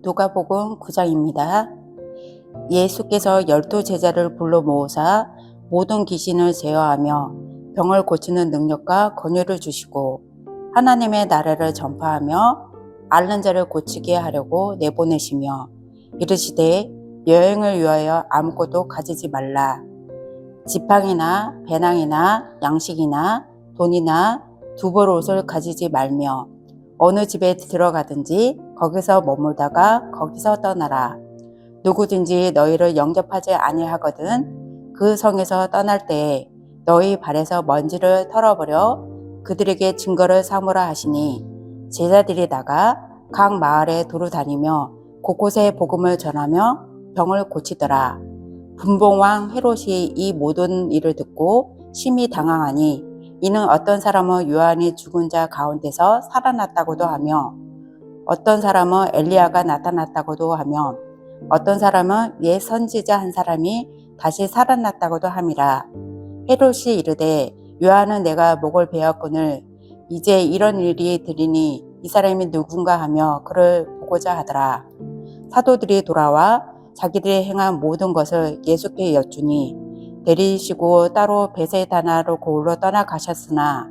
누가복음 9장입니다. 예수께서 12제자를 불러 모으사 모든 귀신을 제어하며 병을 고치는 능력과 권위를 주시고 하나님의 나라를 전파하며 앓는 자를 고치게 하려고 내보내시며 이르시되 여행을 위하여 아무것도 가지지 말라. 지팡이나 배낭이나 양식이나 돈이나 두벌 옷을 가지지 말며 어느 집에 들어가든지 거기서 머물다가 거기서 떠나라. 누구든지 너희를 영접하지 아니하거든 그 성에서 떠날 때에 너희 발에서 먼지를 털어버려 그들에게 증거를 삼으라 하시니 제자들이 나가 각 마을에 두루 다니며 곳곳에 복음을 전하며 병을 고치더라. 분봉왕 헤롯이 이 모든 일을 듣고 심히 당황하니 이는 어떤 사람은 요한이 죽은 자 가운데서 살아났다고도 하며 어떤 사람은 엘리야가 나타났다고도 하며 어떤 사람은 옛 선지자 한 사람이 다시 살아났다고도 함이라. 헤롯이 이르되 요한은 내가 목을 베었거늘 이제 이런 일이 들으니 이 사람이 누군가 하며 그를 보고자 하더라. 사도들이 돌아와 자기들이 행한 모든 것을 예수께 여쭈니 데리시고 따로 베세다나로 고을로 떠나가셨으나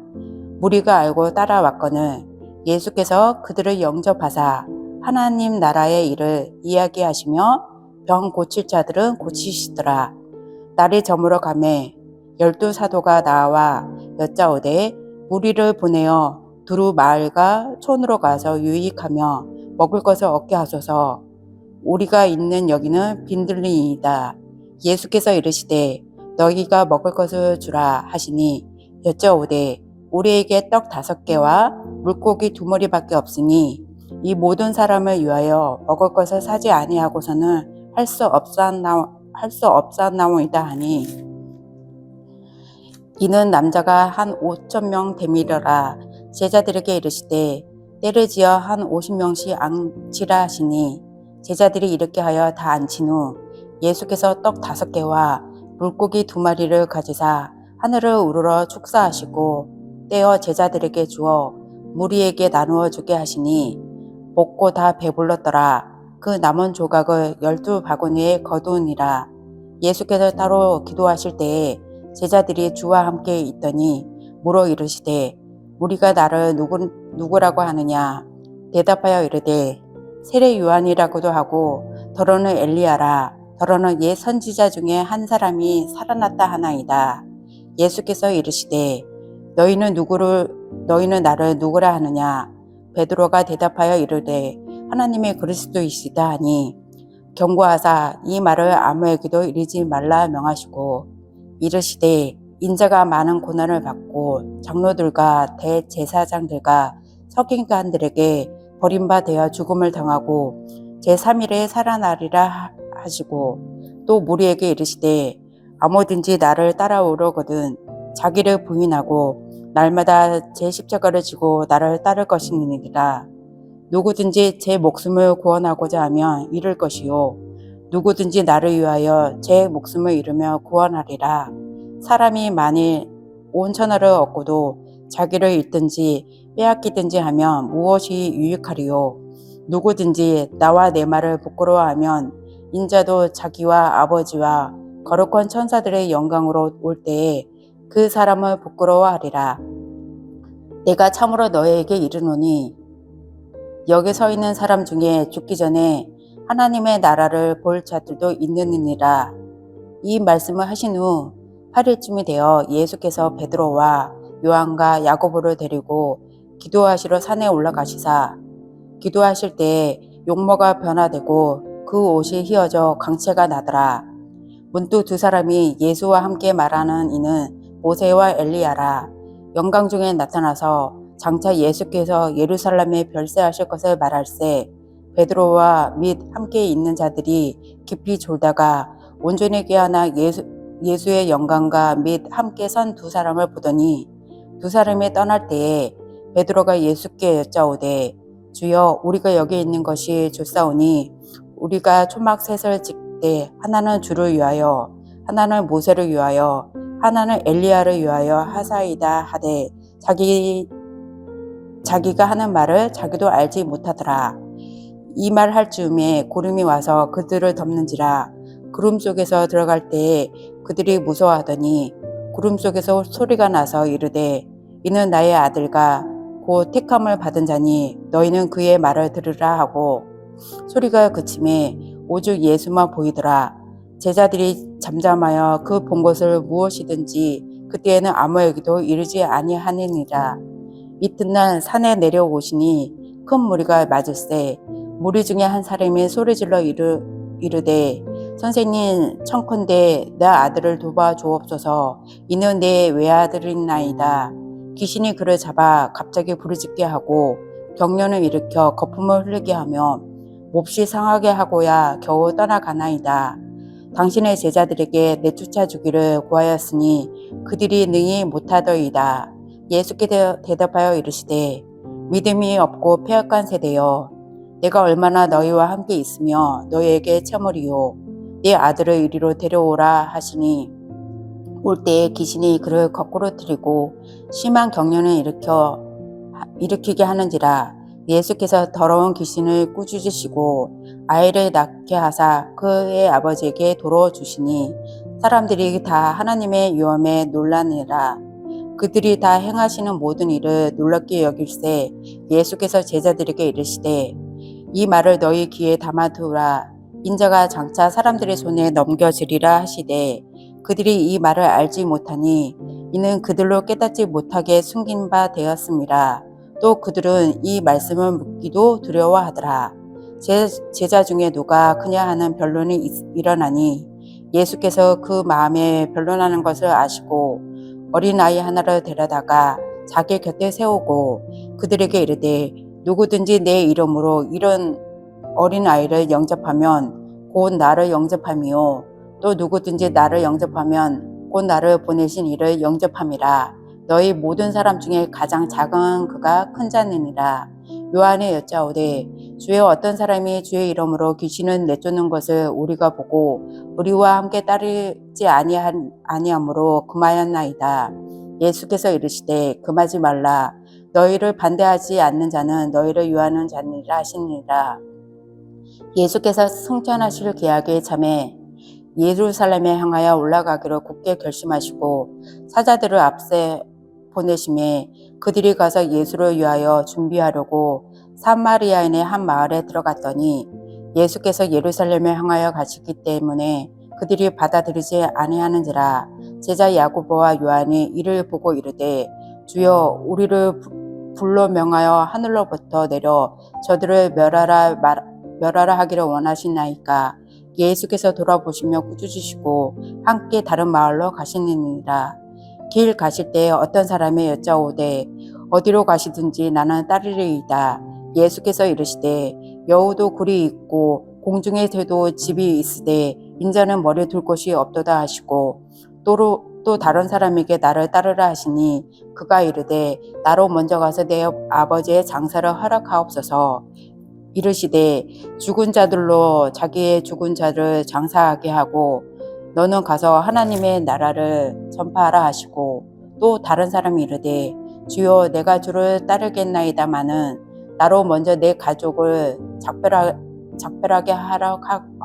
무리가 알고 따라왔거늘 예수께서 그들을 영접하사 하나님 나라의 일을 이야기하시며 병 고칠 자들은 고치시더라. 날이 저물어 가매 12사도가 나와 여짜오되 무리를 보내어 두루 마을과 촌으로 가서 유익하며 먹을 것을 얻게 하소서. 우리가 있는 여기는 빈들리이다. 예수께서 이르시되 너희가 먹을 것을 주라 하시니 여짜오되 우리에게 떡 5개와 물고기 2마리밖에 없으니 이 모든 사람을 위하여 먹을 것을 사지 아니하고서는 할 수 없사나오이다 하니 이는 남자가 한 5,000명 됨이러라. 제자들에게 이르시되 때를 지어 한 50명씩 앉히라 하시니 제자들이 이렇게 하여 다 앉힌 후 예수께서 떡 5개와 물고기 2마리를 가지사 하늘을 우러러 축사하시고 떼어 제자들에게 주어 무리에게 나누어 주게 하시니 먹고 다 배불렀더라. 그 남은 조각을 12바구니에 거두니라. 예수께서 따로 기도하실 때에 제자들이 주와 함께 있더니 물어 이르시되 우리가 나를 누구라고 하느냐. 대답하여 이르되 세례 요한이라고도 하고 더러는 엘리야라. 더러는 옛 선지자 중에 한 사람이 살아났다 하나이다. 예수께서 이르시되 너희는 나를 누구라 하느냐. 베드로가 대답하여 이르되 하나님의 그리스도이시다 하니 경고하사 이 말을 아무에게도 이르지 말라 명하시고 이르시되 인자가 많은 고난을 받고 장로들과 대제사장들과 서기관들에게 버림받아 죽음을 당하고 제3일에 살아나리라 하시고 또 무리에게 이르시되 아무든지 나를 따라오려거든 자기를 부인하고 날마다 제 십자가를 지고 나를 따를 것이니라. 누구든지 제 목숨을 구원하고자 하면 잃을 것이요 누구든지 나를 위하여 제 목숨을 잃으며 구원하리라. 사람이 만일 온 천하를 얻고도 자기를 잃든지 빼앗기든지 하면 무엇이 유익하리요. 누구든지 나와 내 말을 부끄러워하면 인자도 자기와 아버지와 거룩한 천사들의 영광으로 올 때에 그 사람을 부끄러워하리라. 내가 참으로 너희에게 이르노니 여기 서 있는 사람 중에 죽기 전에 하나님의 나라를 볼 자들도 있느니라. 이 말씀을 하신 후 8일쯤이 되어 예수께서 베드로와 요한과 야고보를 데리고 기도하시러 산에 올라가시사 기도하실 때에 용모가 변화되고 그 옷이 휘어져 광채가 나더라. 문득 두 사람이 예수와 함께 말하는 이는 모세와 엘리야라. 영광 중에 나타나서 장차 예수께서 예루살렘에 별세하실 것을 말할세 베드로와 및 함께 있는 자들이 깊이 졸다가 온전히 깨어나 예수의 영광과 및 함께 선 두 사람을 보더니 두 사람이 떠날 때에 베드로가 예수께 여짜오되 주여 우리가 여기 있는 것이 좋사오니 우리가 초막 셋을 짓되 하나는 주를 위하여 하나는 모세를 위하여 하나는 엘리야를 위하여 하사이다 하되 자기가 하는 말을 자기도 알지 못하더라. 이 말 할 즈음에 구름이 와서 그들을 덮는지라. 구름 속에서 들어갈 때에 그들이 무서워하더니 구름 속에서 소리가 나서 이르되 이는 나의 아들과 곧 택함을 받은 자니 너희는 그의 말을 들으라 하고 소리가 그침에 오직 예수만 보이더라. 제자들이 잠잠하여 그 본 것을 무엇이든지 그때에는 아무에게도 이르지 아니하느니라. 이튿날 산에 내려오시니 큰 무리가 맞을세 무리 중에 한 사람이 소리질러 이르되 선생님 청컨대 내 아들을 도와 주옵소서. 이는 내 외아들이나이다. 귀신이 그를 잡아 갑자기 부르짖게 하고 경련을 일으켜 거품을 흘리게 하며 몹시 상하게 하고야 겨우 떠나가나이다. 당신의 제자들에게 내쫓아 주기를 구하였으니 그들이 능히 못하더이다. 예수께 대답하여 이르시되 믿음이 없고 패역한 세대여 내가 얼마나 너희와 함께 있으며 너희에게 참으리요 네 아들을 이리로 데려오라 하시니 올 때에 귀신이 그를 거꾸로 들이고 심한 경련을 일으키게 하는지라. 예수께서 더러운 귀신을 꾸짖으시고 아이를 낳게 하사 그의 아버지에게 도로 주시니 사람들이 다 하나님의 유엄에 놀라니라. 그들이 다 행하시는 모든 일을 놀랍게 여길세 예수께서 제자들에게 이르시되 이 말을 너희 귀에 담아두라. 인자가 장차 사람들의 손에 넘겨지리라 하시되 그들이 이 말을 알지 못하니 이는 그들로 깨닫지 못하게 숨긴 바 되었습니다. 또 그들은 이 말씀을 묻기도 두려워하더라. 제자 중에 누가 그냐 하는 변론이 일어나니 예수께서 그 마음에 변론하는 것을 아시고 어린아이 하나를 데려다가 자기 곁에 세우고 그들에게 이르되 누구든지 내 이름으로 이런 어린아이를 영접하면 곧 나를 영접함이요 또 누구든지 나를 영접하면 곧 나를 보내신 이를 영접함이라. 너희 모든 사람 중에 가장 작은 그가 큰 자니라. 요한이 여짜오되 주여 어떤 사람이 주의 이름으로 귀신을 내쫓는 것을 우리가 보고 우리와 함께 따르지 아니하므로 금하였나이다. 예수께서 이르시되 금하지 말라. 너희를 반대하지 않는 자는 너희를 유하는 자니라 하시니라. 예수께서 승천하실 계약에 참에 예루살렘에 향하여 올라가기로 굳게 결심하시고 사자들을 앞세 보내심에 그들이 가서 예수를 위하여 준비하려고 사마리아인의 한 마을에 들어갔더니 예수께서 예루살렘에 향하여 가시기 때문에 그들이 받아들이지 아니하는지라. 제자 야고보와 요한이 이를 보고 이르되 주여 우리를 불로 명하여 하늘로부터 내려 저들을 멸하라 하기를 원하시나이까. 예수께서 돌아보시며 꾸짖으시고 함께 다른 마을로 가시니라. 길 가실 때 어떤 사람이 여짜오되 어디로 가시든지 나는 따르리이다. 예수께서 이르시되 여우도 굴이 있고 공중에 새도 집이 있으되 인자는 머리 둘 곳이 없도다 하시고 또 다른 사람에게 나를 따르라 하시니 그가 이르되 나로 먼저 가서 내 아버지의 장사를 허락하옵소서. 이르시되 죽은 자들로 자기의 죽은 자를 장사하게 하고 너는 가서 하나님의 나라를 전파하라 하시고 또 다른 사람이 이르되 주여 내가 주를 따르겠나이다마는 나로 먼저 내 가족을 작별하게 하라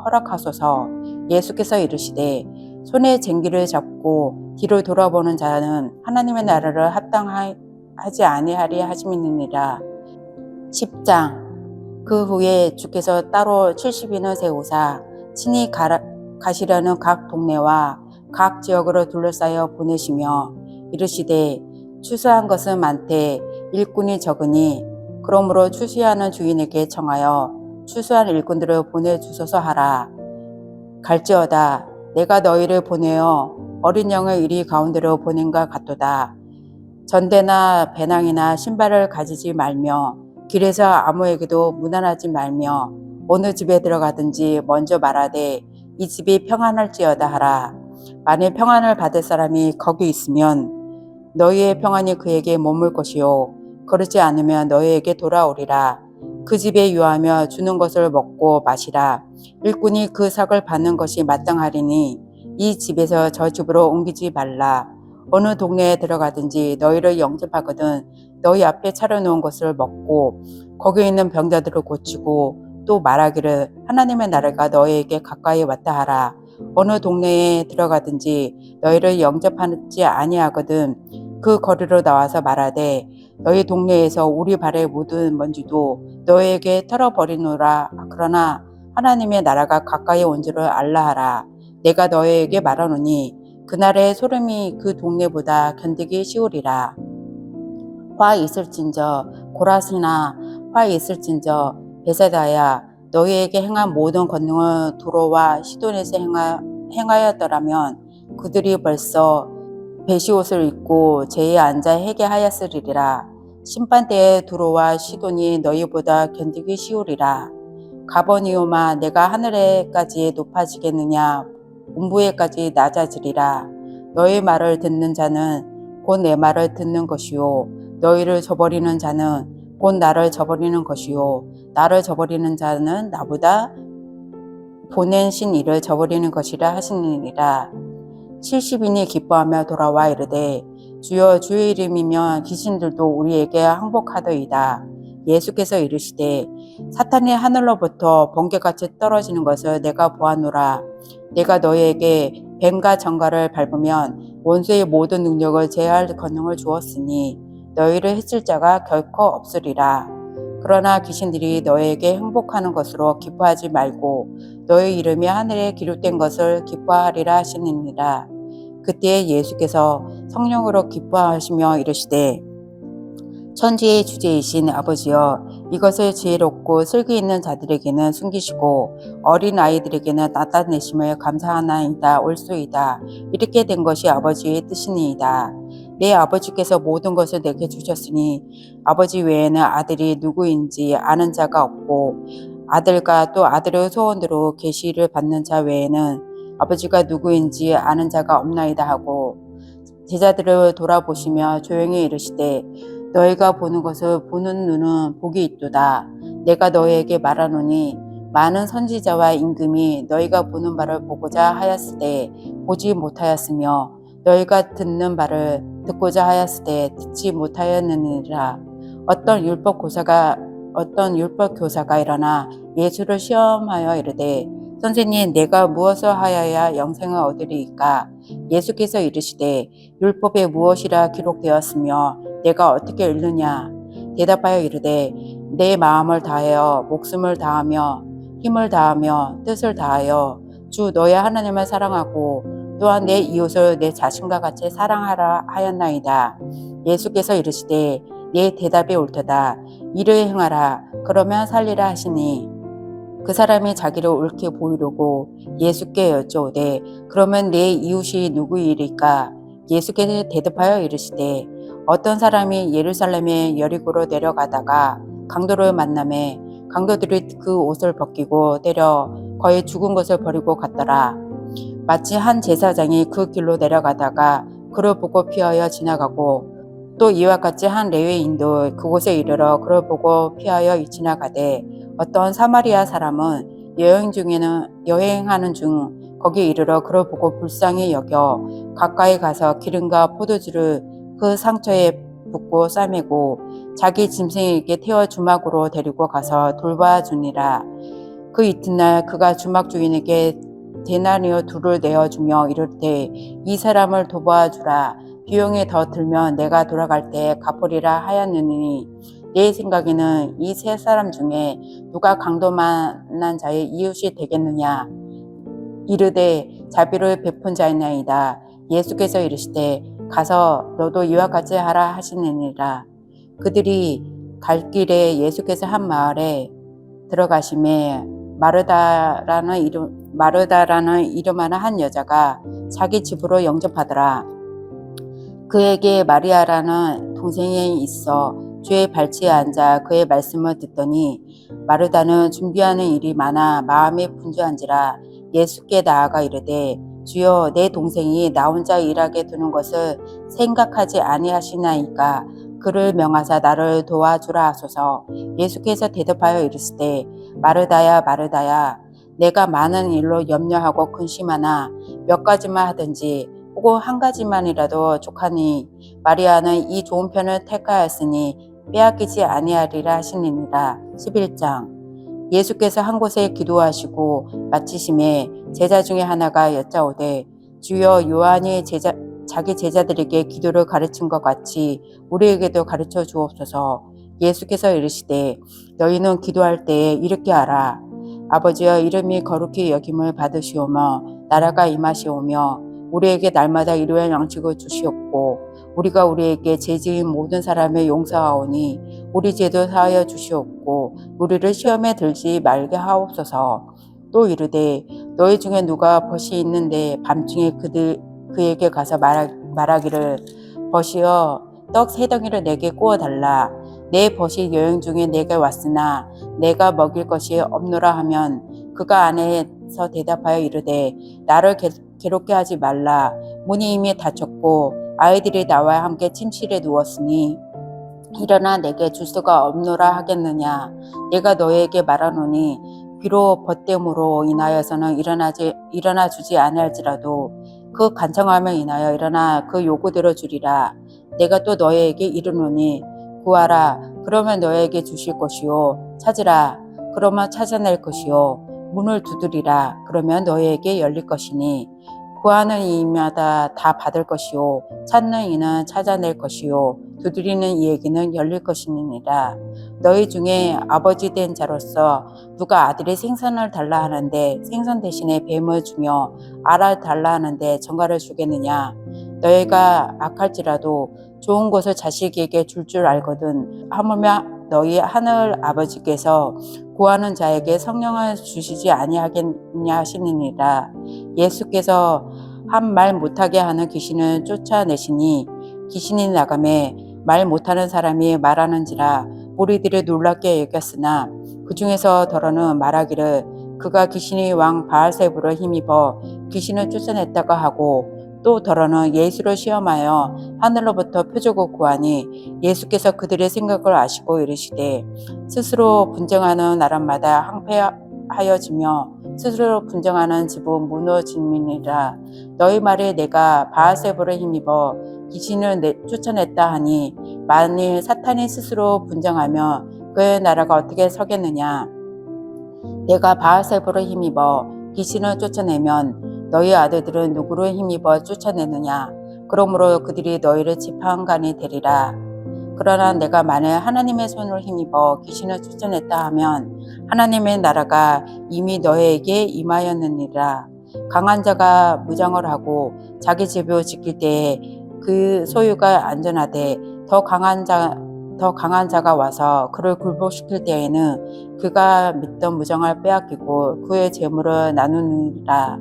허락하소서. 예수께서 이르시되 손에 쟁기를 잡고 뒤를 돌아보는 자는 하나님의 나라를 합당하지 아니하리 하심이니라. 10장. 그 후에 주께서 따로 70인을 세우사 친히 가시려는 각 동네와 각 지역으로 둘러싸여 보내시며 이르시되 추수한 것은 많되 일꾼이 적으니 그러므로 추수하는 주인에게 청하여 추수한 일꾼들을 보내주소서 하라. 갈지어다 내가 너희를 보내어 어린 양을 이리 가운데로 보낸과 같도다. 전대나 배낭이나 신발을 가지지 말며 길에서 아무에게도 무난하지 말며 어느 집에 들어가든지 먼저 말하되 이 집이 평안할지어다 하라. 만일 평안을 받을 사람이 거기 있으면 너희의 평안이 그에게 머물 것이요 그렇지 않으면 너희에게 돌아오리라. 그 집에 유하며 주는 것을 먹고 마시라. 일꾼이 그 삭을 받는 것이 마땅하리니 이 집에서 저 집으로 옮기지 말라. 어느 동네에 들어가든지 너희를 영접하거든 너희 앞에 차려놓은 것을 먹고 거기 있는 병자들을 고치고 또 말하기를 하나님의 나라가 너희에게 가까이 왔다 하라. 어느 동네에 들어가든지 너희를 영접하지 아니하거든 그 거리로 나와서 말하되 너희 동네에서 우리 발에 묻은 먼지도 너희에게 털어버리노라. 그러나 하나님의 나라가 가까이 온 줄을 알라 하라. 내가 너희에게 말하노니 그날의 소름이 그 동네보다 견디기 쉬우리라. 화 있을진저 고라스나 화 있을진저 베세다야 너희에게 행한 모든 권능을 두로와 시돈에서 행하였더라면 그들이 벌써 베시옷을 입고 제에 앉아 회개하였으리라. 심판대에 두로와 시돈이 너희보다 견디기 쉬우리라. 가버니오마 내가 하늘에까지 높아지겠느냐 음부에까지 낮아지리라. 너희 말을 듣는 자는 곧 내 말을 듣는 것이요 너희를 저버리는 자는 곧 나를 저버리는 것이요 나를 저버리는 자는 나보다 보내신 이를 저버리는 것이라 하시니라. 70인이 기뻐하며 돌아와 이르되 주여 주의 이름이면 귀신들도 우리에게 항복하더이다. 예수께서 이르시되 사탄이 하늘로부터 번개같이 떨어지는 것을 내가 보았노라. 내가 너희에게 뱀과 정갈을 밟으면 원수의 모든 능력을 제할 권능을 주었으니 너희를 해칠 자가 결코 없으리라. 그러나 귀신들이 너희에게 행복하는 것으로 기뻐하지 말고 너희 이름이 하늘에 기록된 것을 기뻐하리라 하시니라. 그때 예수께서 성령으로 기뻐하시며 이르시되 천지의 주제이신 아버지여 이것을 지혜롭고 슬기 있는 자들에게는 숨기시고 어린 아이들에게는 나타내심을 감사하나이다 올소이다. 이렇게 된 것이 아버지의 뜻이니이다. 내 아버지께서 모든 것을 내게 주셨으니 아버지 외에는 아들이 누구인지 아는 자가 없고 아들과 또 아들의 소원대로 계시를 받는 자 외에는 아버지가 누구인지 아는 자가 없나이다 하고 제자들을 돌아보시며 조용히 이르시되 너희가 보는 것을 보는 눈은 복이 있도다. 내가 너희에게 말하노니 많은 선지자와 임금이 너희가 보는 바를 보고자 하였으되 보지 못하였으며 너희가 듣는 바를 듣고자 하였으되 듣지 못하였느니라. 어떤 율법 교사가 일어나 예수를 시험하여 이르되 선생님 내가 무엇을 하여야 영생을 얻으리이까? 예수께서 이르시되 율법에 무엇이라 기록되었으며 내가 어떻게 읽느냐? 대답하여 이르되 내 마음을 다하여 목숨을 다하며 힘을 다하며 뜻을 다하여 주 너의 하나님을 사랑하고 또한 내 이웃을 내 자신과 같이 사랑하라 하였나이다. 예수께서 이르시되 내 대답이 옳도다. 이를 행하라. 그러면 살리라 하시니 그 사람이 자기를 옳게 보이려고 예수께 여쭈오되 그러면 내 이웃이 누구이리까? 예수께서 대답하여 이르시되 어떤 사람이 예루살렘에 여리고로 내려가다가 강도를 만나매 강도들이 그 옷을 벗기고 때려 거의 죽은 것을 버리고 갔더라. 마치 한 제사장이 그 길로 내려가다가 그를 보고 피하여 지나가고 또 이와 같이 한 레위인도 그곳에 이르러 그를 보고 피하여 지나가되 어떤 사마리아 사람은 여행하는 중 거기 이르러 그를 보고 불쌍히 여겨 가까이 가서 기름과 포도주를 그 상처에 붓고 싸매고 자기 짐승에게 태워 주막으로 데리고 가서 돌봐주니라. 그 이튿날 그가 주막 주인에게 데나리오 둘을 내어주며 이르되 이 사람을 돌봐주라. 비용이 더 들면 내가 돌아갈 때 갚으리라 하였느니 내 생각에는 이 세 사람 중에 누가 강도 만난 자의 이웃이 되겠느냐? 이르되 자비를 베푼 자이나이다. 예수께서 이르시되 가서 너도 이와 같이 하라 하시느니라. 그들이 갈 길에 예수께서 한 마을에 들어가심에 마르다라는 이름하는 한 여자가 자기 집으로 영접하더라. 그에게 마리아라는 동생이 있어 주의 발치에 앉아 그의 말씀을 듣더니 마르다는 준비하는 일이 많아 마음이 분주한지라 예수께 나아가 이르되 주여 내 동생이 나 혼자 일하게 두는 것을 생각하지 아니하시나이까 그를 명하사 나를 도와주라 하소서. 예수께서 대답하여 이르시되 마르다야 마르다야 내가 많은 일로 염려하고 근심하나 몇 가지만 하든지 혹은 한 가지만이라도 족하니 마리아는 이 좋은 편을 택하였으니 빼앗기지 아니하리라 하시니라. 11장 예수께서 한 곳에 기도하시고 마치심에 제자 중에 하나가 여짜오되 주여 요한이 자기 제자들에게 기도를 가르친 것 같이 우리에게도 가르쳐 주옵소서. 예수께서 이르시되 너희는 기도할 때에 이렇게 하라. 아버지여 이름이 거룩히 여김을 받으시오며 나라가 임하시오며 우리에게 날마다 일용할 양식을 주시옵고 우리가 우리에게 죄지은 모든 사람을 용서하오니 우리 죄도 사하여 주시옵고 우리를 시험에 들지 말게 하옵소서. 또 이르되 너희 중에 누가 벗이 있는데 밤중에 그에게 가서 말하기를 벗이여 떡 3덩이를 내게 구워 달라. 내 벗이 여행 중에 내게 왔으나 내가 먹일 것이 없노라 하면 그가 안에서 대답하여 이르되 나를 괴롭게 하지 말라. 문이 이미 닫혔고 아이들이 나와 함께 침실에 누웠으니 일어나 내게 줄 수가 없노라 하겠느냐. 내가 너에게 말하노니 비록 벗됨으로 인하여서는 일어나 주지 아니할지라도 그 간청함을 인하여 일어나 그 요구대로 주리라. 내가 또 너에게 이르노니 구하라. 그러면 너에게 주실 것이요. 찾으라. 그러면 찾아낼 것이요. 문을 두드리라. 그러면 너에게 열릴 것이니 구하는 이마다 다 받을 것이요. 찾는 이는 찾아낼 것이요. 두드리는 이에게는 열릴 것이니라. 너희 중에 아버지 된 자로서 누가 아들이 생선을 달라 하는데 생선 대신에 뱀을 주며 알을 달라 하는데 정갈을 주겠느냐. 너희가 악할지라도 좋은 것을 자식에게 줄 알거든. 하물며 너희 하늘 아버지께서 구하는 자에게 성령을 주시지 아니하겠냐 하시느니라. 예수께서 한 말 못하게 하는 귀신을 쫓아내시니 귀신이 나가매 말 못하는 사람이 말하는지라 무리들이 놀랍게 여겼으나 그 중에서 더러는 말하기를 그가 귀신이 왕 바알세불을 힘입어 귀신을 쫓아냈다가 하고 또 더러는 예수를 시험하여 하늘로부터 표적을 구하니 예수께서 그들의 생각을 아시고 이르시되 스스로 분쟁하는 나라마다 항폐하여지며 스스로 분쟁하는 집은 무너짐이니라. 너희 말에 내가 바알세불을 힘입어 귀신을 쫓아냈다 하니 만일 사탄이 스스로 분쟁하며 그의 나라가 어떻게 서겠느냐. 내가 바알세불을 힘입어 귀신을 쫓아내면 너희 아들들은 누구를 힘입어 쫓아내느냐. 그러므로 그들이 너희를 지판관이 되리라. 그러나 내가 만일 하나님의 손을 힘입어 귀신을 쫓아냈다 하면 하나님의 나라가 이미 너희에게 임하였느니라. 강한 자가 무장을 하고 자기 집을 지킬 때에 그 소유가 안전하되 더 강한 자가 와서 그를 굴복시킬 때에는 그가 믿던 무장을 빼앗기고 그의 재물을 나누니라.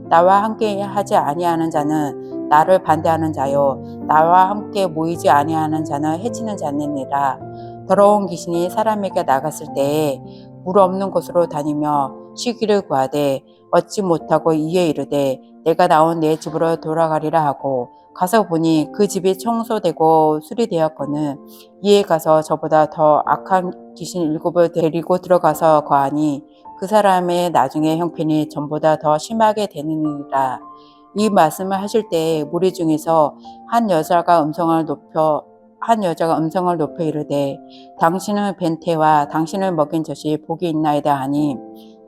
나와 함께 하지 아니하는 자는 나를 반대하는 자요 나와 함께 모이지 아니하는 자는 해치는 자니라. 더러운 귀신이 사람에게 나갔을 때에 물 없는 곳으로 다니며 쉬기를 구하되 얻지 못하고 이에 이르되 내가 나온 내 집으로 돌아가리라 하고 가서 보니 그 집이 청소되고 수리되었거늘 이에 가서 저보다 더 악한 귀신 7을 데리고 들어가서 거하니 그 사람의 나중에 형편이 전보다 더 심하게 되느니라. 이 말씀을 하실 때 무리 중에서 한 여자가 음성을 높여 이르되 당신은 벤태와 당신을 먹인 젖이 복이 있나이다 하니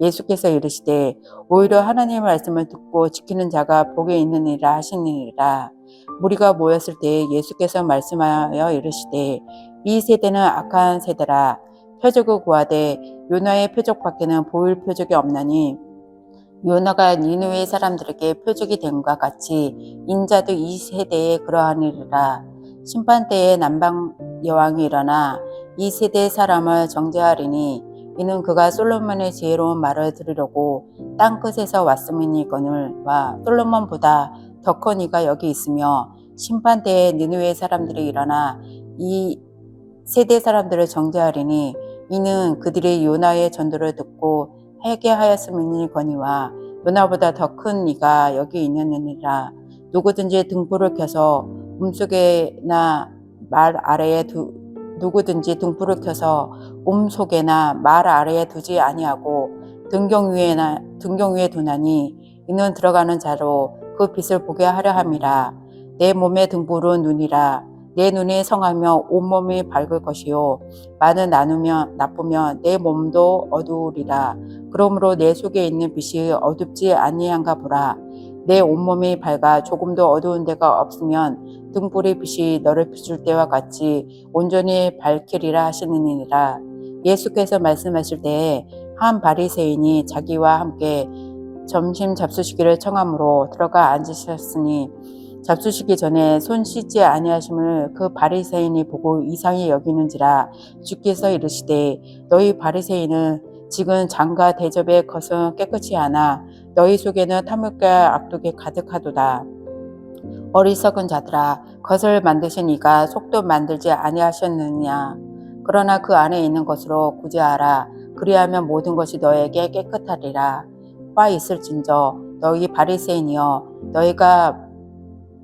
예수께서 이르시되 오히려 하나님의 말씀을 듣고 지키는 자가 복이 있느니라 하시니라. 무리가 모였을 때 예수께서 말씀하여 이르시되 이 세대는 악한 세대라. 표적을 구하되 요나의 표적밖에는 보일 표적이 없나니 요나가 니느웨 사람들에게 표적이 됨과 같이 인자도 이 세대에 그러하니라. 심판 때에 남방 여왕이 일어나 이 세대 사람을 정죄하리니 이는 그가 솔로몬의 지혜로운 말을 들으려고 땅끝에서 왔음이니거늘과 솔로몬보다 더 큰 이가 여기 있으며 심판 때에 니느웨 사람들이 일어나 이 세대 사람들을 정죄하리니 이는 그들이 요나의 전도를 듣고 회개하였음이니거니와 요나보다 더 큰 이가 여기 있느니라. 누구든지 등불을 켜서 속에나 말 아래에 두지 아니하고 등경 위에 두나니 이는 들어가는 자로 그 빛을 보게 하려 함이라. 내 몸의 등불은 눈이라. 내 눈이 성하며 온몸이 밝을 것이요 만을 나누면 나쁘면 내 몸도 어두우리라. 그러므로 내 속에 있는 빛이 어둡지 아니한가 보라. 내 온몸이 밝아 조금도 어두운 데가 없으면 등불의 빛이 너를 비출 때와 같이 온전히 밝히리라 하시느니라. 예수께서 말씀하실 때에 한 바리새인이 자기와 함께 점심 잡수시기를 청함으로 들어가 앉으셨으니 잡수시기 전에 손 씻지 아니하심을 그 바리새인이 보고 이상히 여기는지라. 주께서 이르시되 너희 바리새인은 지금 장과 대접의 것은 깨끗이 하나 너희 속에는 탐욕과 악독이 가득하도다. 어리석은 자들아, 것을 만드신 이가 속도 만들지 아니하셨느냐. 그러나 그 안에 있는 것으로 구제하라. 그리하면 모든 것이 너에게 깨끗하리라. 화 있을진저 너희 바리새인이여, 너희가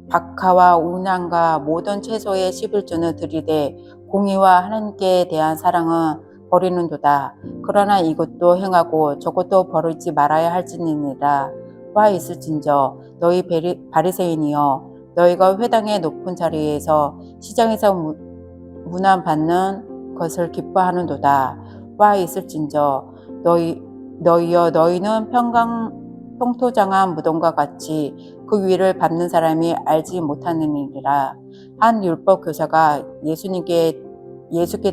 박하와 우난과 모든 채소의 11조는 드리되 공의와 하나님께 대한 사랑은 버리는도다. 그러나 이것도 행하고 저것도 버리지 말아야 할지니라. 화 있을진저 너희 바리새인이여, 너희가 회당의 높은 자리에서 시장에서 문안받는 것을 기뻐하는도다. 화 있을진저 너희여, 너희는 평토장한 무덤과 같이 그 위를 밟는 사람이 알지 못하느니라. 한 율법 교사가 예수께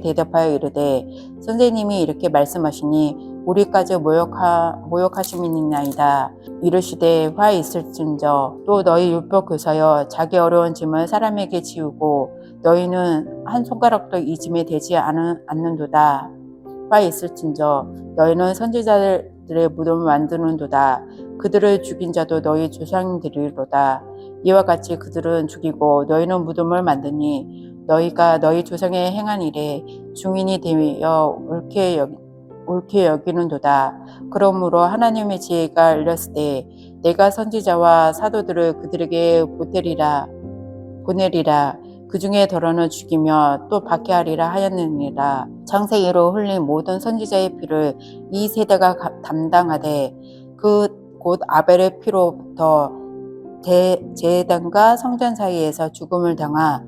대답하여 이르되 선생님이 이렇게 말씀하시니 우리까지 모욕하심이니이다. 이르시되 화 있을진저 또 너희 율법 교사여, 자기 어려운 짐을 사람에게 지우고 너희는 한 손가락도 이 짐에 대지 않는도다. 화 있을진저 너희는 선지자들의 무덤을 만드는도다. 그들을 죽인 자도 너희 조상들이로다. 이와 같이 그들은 죽이고 너희는 무덤을 만드니 너희가 너희 조상의 행한 일에 증인이 되어 옳게 여기는도다. 그러므로 하나님의 지혜가 알렸을 때 내가 선지자와 사도들을 그들에게 보내리라. 그 중에 더러는 죽이며 또 박해하리라 하였느니라. 창세기로 흘린 모든 선지자의 피를 이 세대가 담당하되 그 곧 아벨의 피로부터 제단과 성전 사이에서 죽음을 당하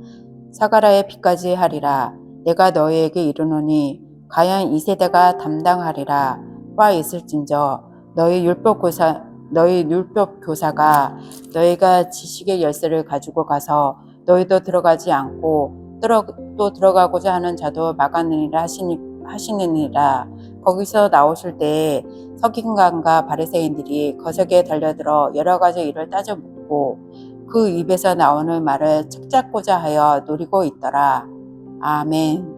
사가라의 피까지 하리라. 내가 너희에게 이르노니 과연 이 세대가 담당하리라. 화 있을진저 너희 율법 교사가 너희가 지식의 열쇠를 가지고 가서 너희도 들어가지 않고 또 들어가고자 하는 자도 막았느니라 하시느니라. 거기서 나오실 때에 서기관과 바리새인들이 거석에 달려들어 여러 가지 일을 따져 묻고 그 입에서 나오는 말을 책잡고자 하여 노리고 있더라. 아멘.